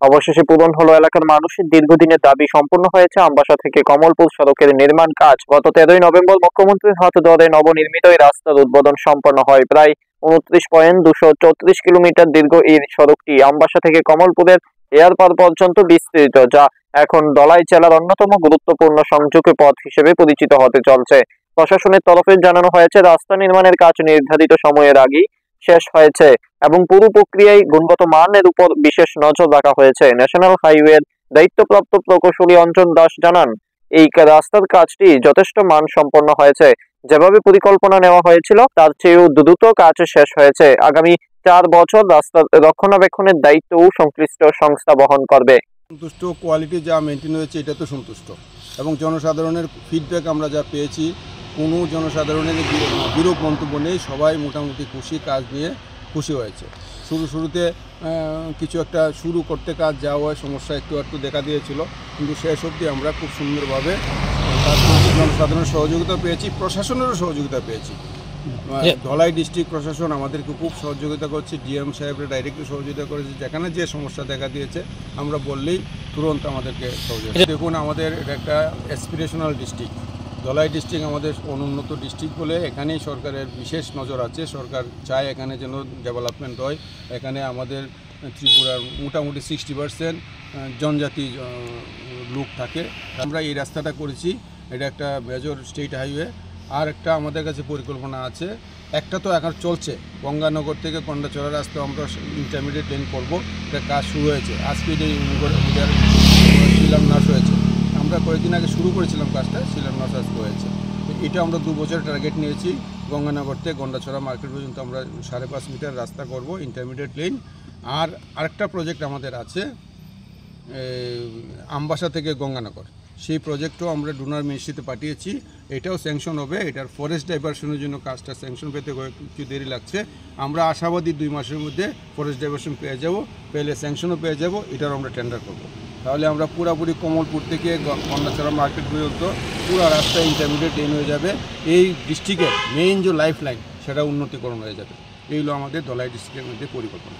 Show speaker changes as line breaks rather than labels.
অবশেষে পূরণ হলো এলাকার মানুষের দীর্ঘদিনের দাবি। সম্পূর্ণ হয়েছে আমবাসা থেকে কমলপুর সড়কের নির্মাণ কাজ। গত 13ই নভেম্বর মুখ্যমন্ত্রীর হাত ধরে নবনির্মিত এই রাস্তার উদ্বোধন সম্পন্ন হয়। প্রায় 29.234 কিলোমিটার দীর্ঘ এই সড়কটি আমবাসা থেকে কমলপুরের এয়ারপার পর্যন্ত বিস্তৃত, যা এখন ধলাই জেলার অন্যতম গুরুত্বপূর্ণ সংযোগ পথ হিসেবে পরিচিত হতে চলছে। প্রশাসনের তরফে জানানো হয়েছে, রাস্তা নির্মাণের কাজ নির্ধারিত সময়ের আগেই শেষ হয়েছে এবং পুরো প্রক্রিয়ায় গুণগত মানের উপর বিশেষ নজর রাখা হয়েছে। ন্যাশনাল হাইওয়ের দায়িত্বপ্রাপ্ত প্রকৌশলী অঞ্জন দাস জানান, এই রাস্তার কাজটি যথেষ্ট মানসম্পন্ন হয়েছে। যেভাবে পরিকল্পনা নেওয়া হয়েছিল তার চেয়েও দ্রুত কাজ শেষ হয়েছে। আগামী 4 বছর রাস্তার রক্ষণাবেক্ষণের দায়িত্বও সংশ্লিষ্ট সংস্থা বহন করবে।
সন্তুষ্ট, কোয়ালিটি যা মেনটেন হয়েছে এটা তো সন্তুষ্ট, এবং জনসাধারণের ফিডব্যাক আমরা যা পেয়েছি, কোনো জনসাধারণের বিরূপ মন্তব্য নেই। সবাই মোটামুটি খুশি, কাজ নিয়ে খুশি হয়েছে। শুরুতে কিছু একটা শুরু করতে কাজ যাওয়া হয়, সমস্যা একটু দেখা দিয়েছিল, কিন্তু শেষ অবধি আমরা খুব সুন্দরভাবে জনসাধারণের সহযোগিতা পেয়েছি, প্রশাসনেরও সহযোগিতা পেয়েছি। ধলাই ডিস্ট্রিক্ট প্রশাসন আমাদেরকে খুব সহযোগিতা করছে, ডিএম সাহেবরা ডাইরেক্টলি সহযোগিতা করেছে। যেখানে যে সমস্যা দেখা দিয়েছে আমরা বললেই তুরন্ত আমাদেরকে সহযোগিতা। দেখুন, আমাদের একটা অ্যাসপিরেশনাল ডিস্ট্রিক্ট ধলাই ডিস্ট্রিক্ট, আমাদের অনুন্নত ডিস্ট্রিক্ট বলে এখানেই সরকারের বিশেষ নজর আছে। সরকার চায় এখানে যেন ডেভেলপমেন্ট হয়। এখানে আমাদের ত্রিপুরার মোটামুটি 60% জনজাতি লোক থাকে। আমরা এই রাস্তাটা করেছি, এটা একটা মেজর স্টেট হাইওয়ে। আর একটা আমাদের কাছে পরিকল্পনা আছে, একটা তো এখন চলছে, গঙ্গানগর থেকে কন্ডাচড়া রাস্তা আমরা ইন্টারমিডিয়েট লেন করবো। এটা কাজ শুরু হয়েছে, আজকে যে শিলান্যাস হয়েছে। আমরা কয়েকদিন আগে শুরু করেছিলাম কাজটা, শিলান্যাস আজকে হয়েছে। এটা আমরা 2 বছর টার্গেট নিয়েছি। গঙ্গানগর থেকে গন্ডাছড়া মার্কেট পর্যন্ত আমরা 5.5 মিটার রাস্তা করব, ইন্টারমিডিয়েট লেন। আর আরেকটা প্রজেক্ট আমাদের আছে আমবাসা থেকে গঙ্গানগর, সেই প্রজেক্টও আমরা ডোনার মিনিস্ট্রিতে পাঠিয়েছি। এটাও স্যাংশন হবে। এটার ফরেস্ট ডাইভারশনের জন্য কাজটা স্যাংশন পেতে কিছু দেরি লাগছে। আমরা আশাবাদী 2 মাসের মধ্যে ফরেস্ট ডাইভারশন পেয়ে যাব, পেলে স্যাংশনও পেয়ে যাব। এটার আমরা টেন্ডার করব। তাহলে আমরা পুরোপুরি কমলপুর থেকে কন্ডাছড়া মার্কেট পর্যন্ত পুরো রাস্তা ইন্টারমিডিয়েট লেন হয়ে যাবে। এই ডিস্ট্রিক্টের মেইন যে লাইফ লাইন, সেটা উন্নতিকরণ হয়ে যাবে। এই হলো আমাদের ধলাই ডিস্ট্রিক্টের মধ্যে পরিকল্পনা।